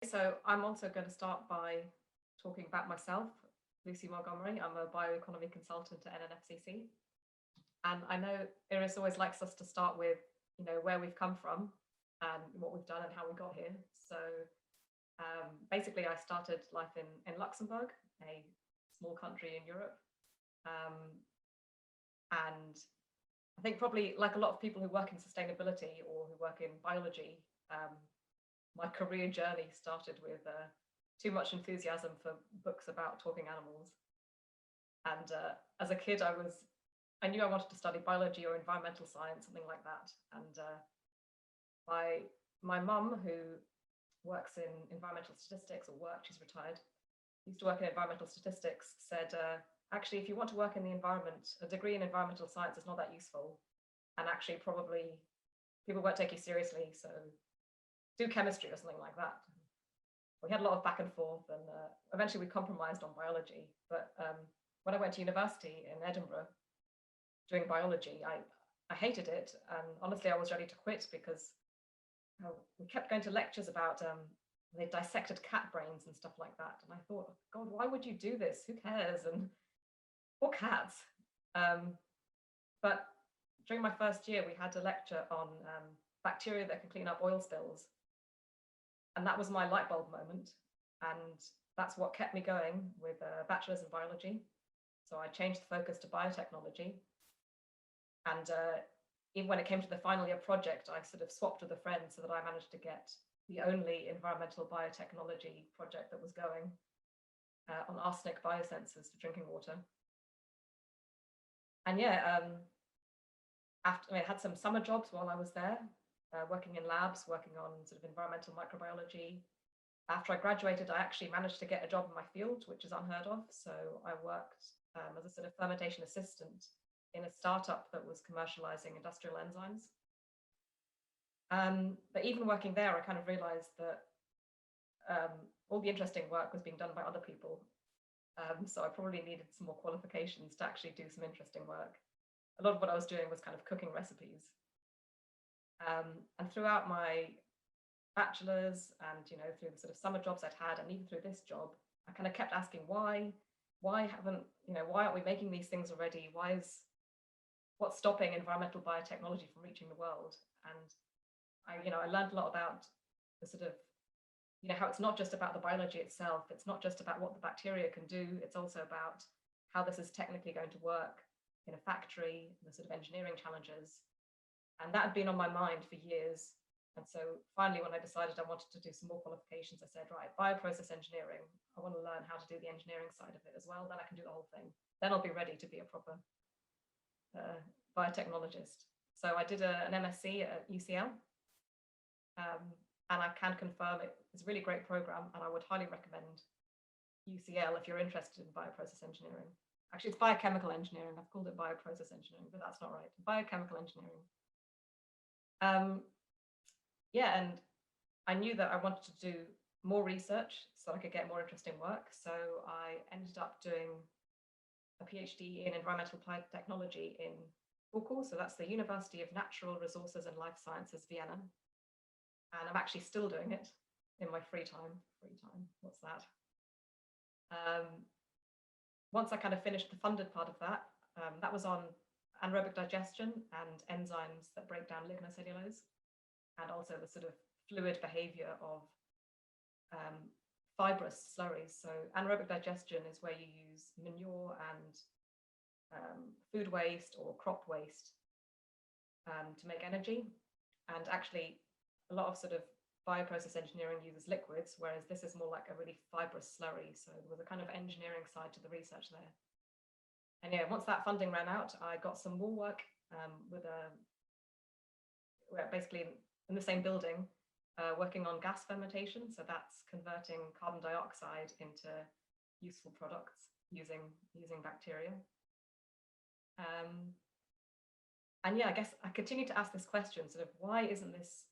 So I'm also going to start by talking about myself, Lucy Montgomery. I'm a bioeconomy consultant at NNFCC. And I know Iris always likes us to start with, where we've come from and what we've done and how we got here. So basically, I started life in Luxembourg, a small country in Europe. Um, and I think probably like a lot of people who work in sustainability or who work in biology, my career journey started with too much enthusiasm for books about talking animals. And as a kid, I knew I wanted to study biology or environmental science, something like that. And my mum, who works in environmental statistics, or worked, she's retired, used to work in environmental statistics, said, actually, if you want to work in the environment, a degree in environmental science is not that useful. And actually, probably people won't take you seriously. So do chemistry or something like that. We had a lot of back and forth, and eventually we compromised on biology. But when I went to university in Edinburgh doing biology, I hated it. And honestly, I was ready to quit because we kept going to lectures about they dissected cat brains and stuff like that. And I thought, God, why would you do this? Who cares? And or cats. But during my first year, we had a lecture on bacteria that can clean up oil spills. And that was my light bulb moment. And that's what kept me going with a bachelor's in biology. So I changed the focus to biotechnology. And even when it came to the final year project, I sort of swapped with a friend so that I managed to get the only environmental biotechnology project that was going on arsenic biosensors for drinking water. And yeah, after I had some summer jobs while I was there, working in labs, working on sort of environmental microbiology. After I graduated, I actually managed to get a job in my field, which is unheard of. So I worked as a sort of fermentation assistant in a startup that was commercializing industrial enzymes. But even working there, I kind of realized that all the interesting work was being done by other people. So I probably needed some more qualifications to actually do some interesting work. A lot of what I was doing was kind of cooking recipes. And throughout my bachelor's and, through the sort of summer jobs I'd had, and even through this job, I kind of kept asking why aren't we making these things already? What's stopping environmental biotechnology from reaching the world? And I learned a lot about the sort of, how it's not just about the biology itself. It's not just about what the bacteria can do. It's also about how this is technically going to work in a factory, the sort of engineering challenges. And that had been on my mind for years. And so finally, when I decided I wanted to do some more qualifications, I said, right, bioprocess engineering, I want to learn how to do the engineering side of it as well. Then I can do the whole thing. Then I'll be ready to be a proper biotechnologist. So I did an MSc at UCL. And I can confirm it's a really great program. And I would highly recommend UCL if you're interested in bioprocess engineering. Actually, it's biochemical engineering. I've called it bioprocess engineering, but that's not right. Biochemical engineering. Yeah, and I knew that I wanted to do more research so I could get more interesting work. So I ended up doing a PhD in environmental applied technology in Bochum. So that's the University of Natural Resources and Life Sciences, Vienna. And I'm actually still doing it in my free time. What's that? Once I kind of finished the funded part of that, that was on anaerobic digestion and enzymes that break down lignocellulose, and also the sort of fluid behavior of fibrous slurries. So anaerobic digestion is where you use manure and food waste or crop waste to make energy. And actually, a lot of sort of bioprocess engineering uses liquids, whereas this is more like a really fibrous slurry. So there was a kind of engineering side to the research there. And yeah, once that funding ran out, I got some more work basically in the same building, working on gas fermentation. So that's converting carbon dioxide into useful products using bacteria. And yeah, I guess I continue to ask this question, sort of, why isn't this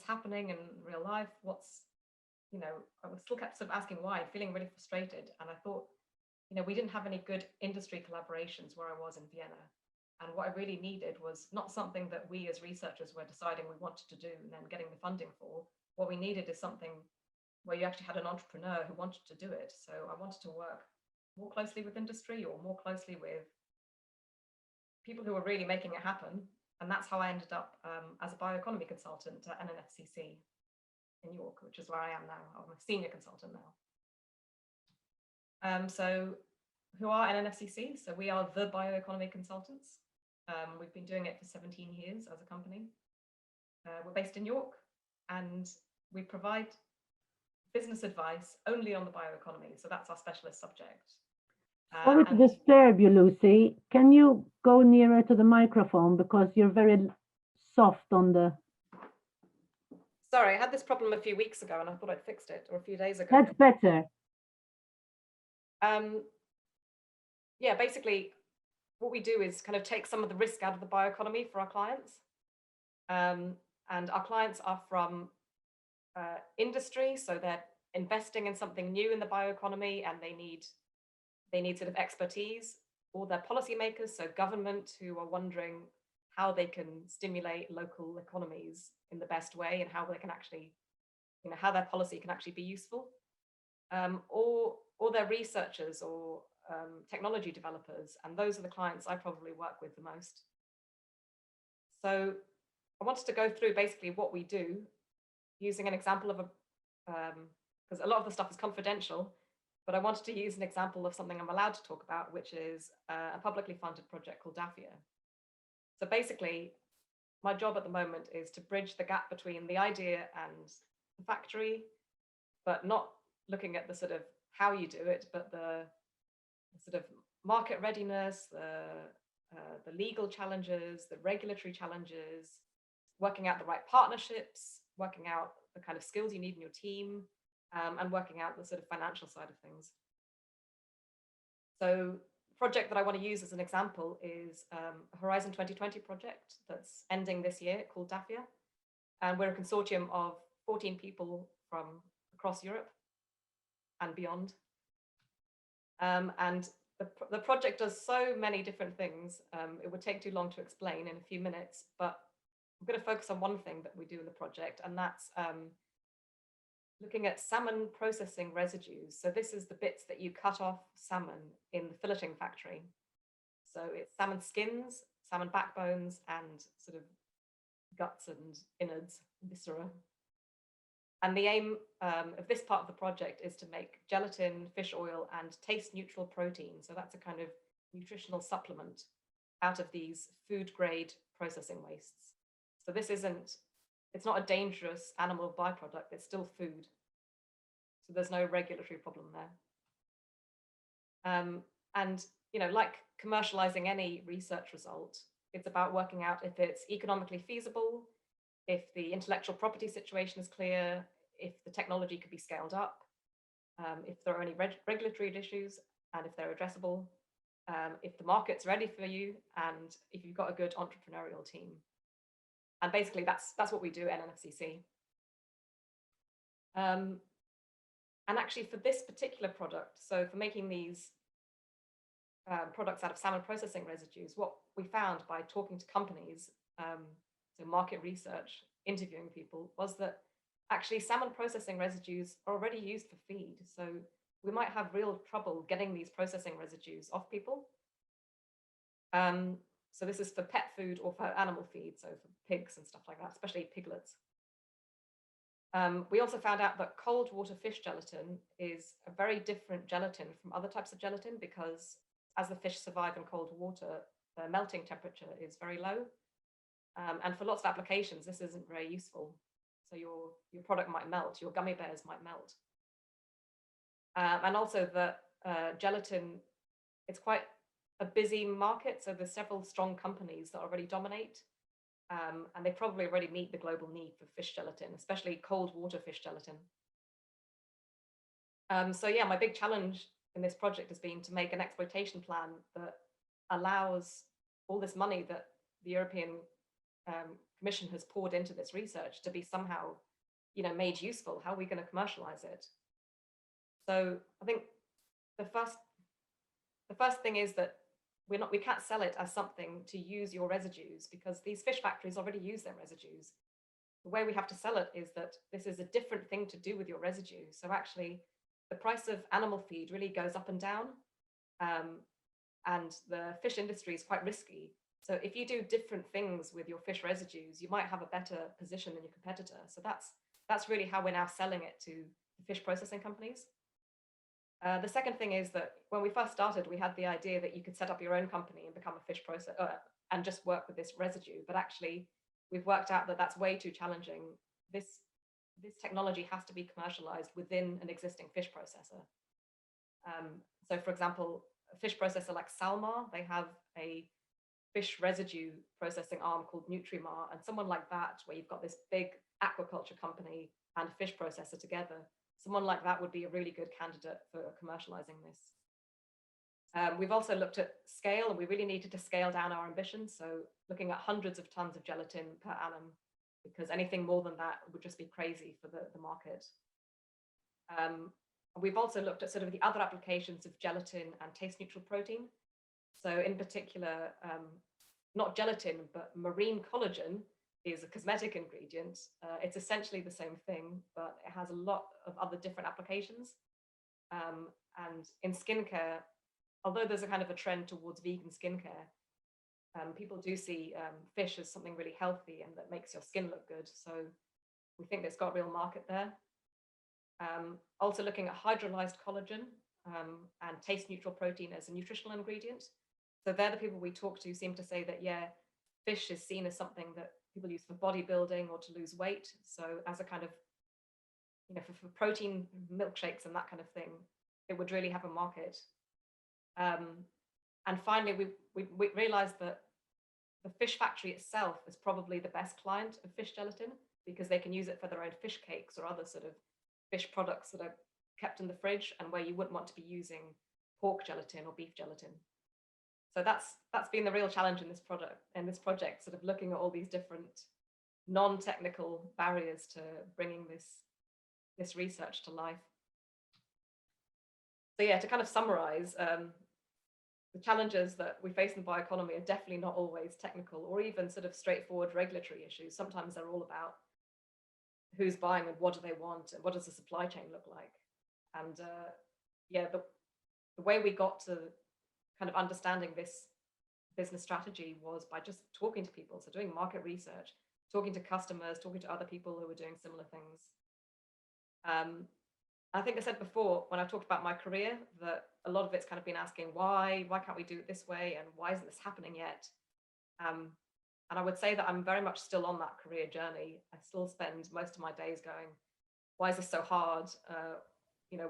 happening in real life? I was still kept sort of asking why, feeling really frustrated. And I thought, we didn't have any good industry collaborations where I was in Vienna. And what I really needed was not something that we as researchers were deciding we wanted to do and then getting the funding for. What we needed is something where you actually had an entrepreneur who wanted to do it. So I wanted to work more closely with industry or more closely with people who were really making it happen. And that's how I ended up as a bioeconomy consultant at NNFCC in York, which is where I am now. I'm a senior consultant now. So who are NNFCC? So we are the bioeconomy consultants. We've been doing it for 17 years as a company. We're based in York, and we provide business advice only on the bioeconomy. So that's our specialist subject. Sorry to disturb you, Lucy. Can you go nearer to the microphone because you're very soft on the... Sorry, I had this problem a few weeks ago and I thought I'd fixed it, or a few days ago. That's better. Yeah, basically what we do is kind of take some of the risk out of the bioeconomy for our clients. And our clients are from industry, so they're investing in something new in the bioeconomy and they need sort of expertise, or they're policymakers, so government, who are wondering how they can stimulate local economies in the best way and how they can actually, how their policy can actually be useful. Or they're researchers or technology developers, and those are the clients I probably work with the most. So I wanted to go through basically what we do using an example of because a lot of the stuff is confidential, but I wanted to use an example of something I'm allowed to talk about, which is a publicly funded project called DAFIA. So basically, my job at the moment is to bridge the gap between the idea and the factory, but not looking at the sort of how you do it, but the sort of market readiness, the legal challenges, the regulatory challenges, working out the right partnerships, working out the kind of skills you need in your team, and working out the sort of financial side of things. So the project that I want to use as an example is a Horizon 2020 project that's ending this year called DAFIA. And we're a consortium of 14 people from across Europe and beyond. And the project does so many different things. It would take too long to explain in a few minutes, but I'm going to focus on one thing that we do in the project, and that's looking at salmon processing residues. So this is the bits that you cut off salmon in the filleting factory. So it's salmon skins, salmon backbones, and sort of guts and innards, viscera. And the aim of this part of the project is to make gelatin, fish oil, and taste neutral protein. So that's a kind of nutritional supplement out of these food grade processing wastes. So this it's not a dangerous animal byproduct, it's still food. So there's no regulatory problem there. And, like commercializing any research result, it's about working out if it's economically feasible, if the intellectual property situation is clear, if the technology could be scaled up, if there are any regulatory issues, and if they're addressable, if the market's ready for you, and if you've got a good entrepreneurial team. And basically, that's what we do at NNFCC. And actually, for this particular product, so for making these products out of salmon processing residues, what we found by talking to companies, so market research, interviewing people, was that actually salmon processing residues are already used for feed. So we might have real trouble getting these processing residues off people. So this is for pet food or for animal feed, so for pigs and stuff like that, especially piglets. We also found out that cold water fish gelatin is a very different gelatin from other types of gelatin, because as the fish survive in cold water, the melting temperature is very low. And for lots of applications, this isn't very useful. So your product might melt, your gummy bears might melt. And also the gelatin, it's quite a busy market. So there's several strong companies that already dominate. And they probably already meet the global need for fish gelatin, especially cold water fish gelatin. So yeah, my big challenge in this project has been to make an exploitation plan that allows all this money that the European Commission has poured into this research to be somehow, made useful. How are we going to commercialize it? So I think the first thing is that we can't sell it as something to use your residues, because these fish factories already use their residues. the way we have to sell it is that this is a different thing to do with your residue. So actually, the price of animal feed really goes up and down, and the fish industry is quite risky. So if you do different things with your fish residues, you might have a better position than your competitor. So that's really how we're now selling it to the fish processing companies. The second thing is that when we first started, we had the idea that you could set up your own company and become a fish processor and just work with this residue. But actually, we've worked out that that's way too challenging. This technology has to be commercialized within an existing fish processor. So for example, a fish processor like Salmar, they have a fish residue processing arm called Nutrimar, and someone like that, where you've got this big aquaculture company and a fish processor together, someone like that would be a really good candidate for commercializing this. We've also looked at scale, and we really needed to scale down our ambitions. So looking at hundreds of tons of gelatin per annum, because anything more than that would just be crazy for the market. We've also looked at sort of the other applications of gelatin and taste neutral protein. So in particular, not gelatin, but marine collagen is a cosmetic ingredient. It's essentially the same thing, but it has a lot of other different applications. And in skincare, although there's a kind of a trend towards vegan skincare, people do see fish as something really healthy and that makes your skin look good. So we think it's got a real market there. Also looking at hydrolyzed collagen and taste neutral protein as a nutritional ingredient. So they're the people we talk to seem to say that, yeah, fish is seen as something that people use for bodybuilding or to lose weight. So as a kind of, for protein milkshakes and that kind of thing, it would really have a market. And finally, we realized that the fish factory itself is probably the best client of fish gelatin, because they can use it for their own fish cakes or other sort of fish products that are kept in the fridge, and where you wouldn't want to be using pork gelatin or beef gelatin. So that's been the real challenge in this project, sort of looking at all these different non-technical barriers to bringing this research to life. So yeah, to kind of summarize, the challenges that we face in bioeconomy are definitely not always technical or even sort of straightforward regulatory issues. Sometimes they're all about who's buying and what do they want and what does the supply chain look like. And yeah, the way we got to kind of understanding this business strategy was by just talking to people. So doing market research, talking to customers, talking to other people who were doing similar things. I think I said before, when I talked about my career, that a lot of it's kind of been asking why can't we do it this way, and why isn't this happening yet? And I would say that I'm very much still on that career journey. I still spend most of my days going, why is this so hard?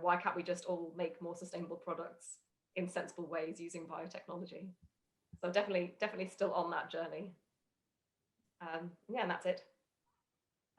Why can't we just all make more sustainable products in sensible ways using biotechnology? So definitely still on that journey. Yeah, and that's it.